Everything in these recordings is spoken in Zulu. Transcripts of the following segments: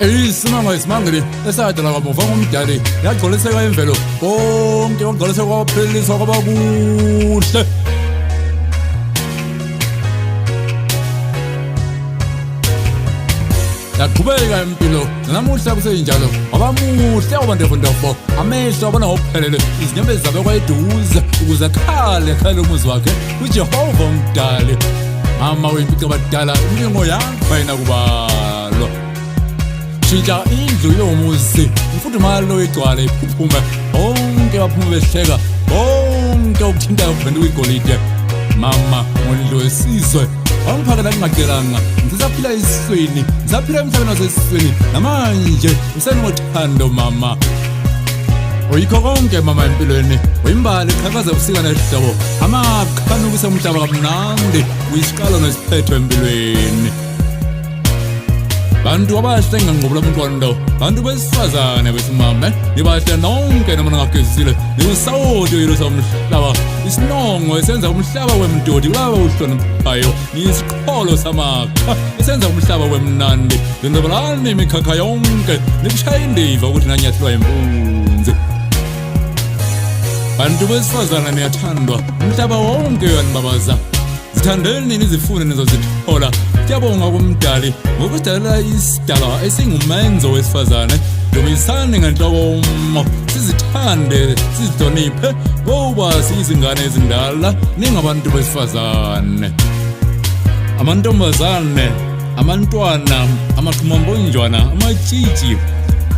Isimanga isimangeli esayadala kamuva ngomdali yagcoliseka imvelo bonke wagcoliseka kwapheliswa kwabakuhle. Yaqhubeka impilo namuhla kusenjalo abamuhle obandefundafo amehlo abona ngokuphelele izinyembezi zabekwa eduze ukuze akhale umuzi wakhe kuJehova umdali. Mama wempilo abadala impingo yakho ayinakubalwa. Shintsha indlu yomuzi imfudumalo igcwale iphuphume bonke baphume behleka bonke okuthintayo kuvenda kwigolide. Mama ngondlu wesizwe wangiphakela kungacelanga ngisaphila esiswini ngisaphila emhlabeni wasesiswini namanje ngisenothando mama. Uyikho konke mama empilweni uyimbali iqhakaza ubusika nehlobo amakhanukisa umhlaba kamnandi uyisiqalo nesiphetho empilweni. Bantu abahle ngangqobula umqondo bantu besifazane besimame nibahle nonke noma ngagezile nisawudo yilo umhlaba isinongo esenza umhlaba wemdodi kulaba uhloniphayo nisiqholo samakha esenza umhlaba wemnandi ngenzabalani imikhakha yonke nikushaya indiva ukuthi nanyathilwa impunzi. Bantu besifazane niyathandwa umhlaba wonke uyanibabaza zithandeni nini izifune nizozithola. Siyabonga kumdali ngokudalela isidalwa esingumenzo wesifazane. Dumisani ngenhloko sizithande sizihloniphe ngoba siyizingane ezindala ningabantu besifazane. Amantombazane, amantwana, amaqhumambonjwana, amatshitshi,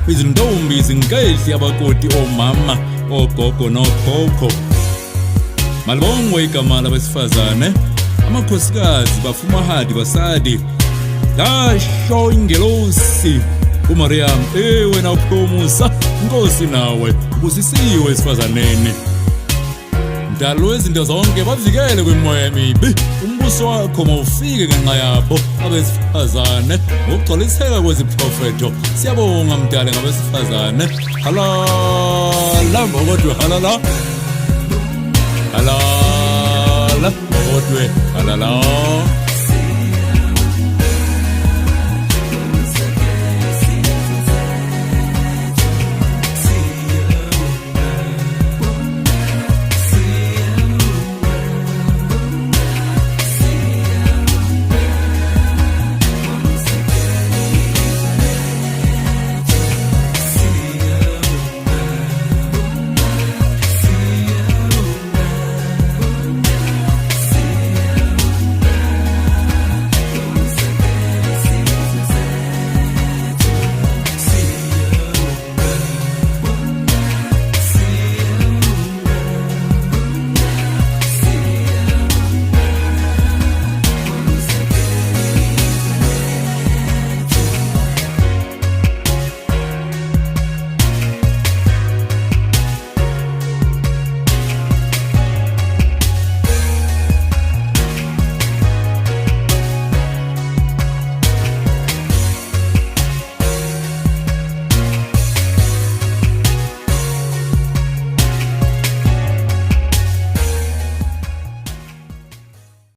izintombi, izinkehli, abakoti, omama, ogogo nokhokho. Malibongwe igama labesifazane, amakhosikazi, bafumahadi, basadi. Dasho ingelosi uMariam wena uPromusa inkosi nawe ubusisiwe esifazaneni. Mdali wezinto zonke bavikele kwimoya emibi umbuso wakho mawufike ngenxa yabo abesifazane ngokugcoliseka kweziprofeto. Siyabonga mdali ngabesifazane. Halala ngokodwe halala halala ngokodwe halala.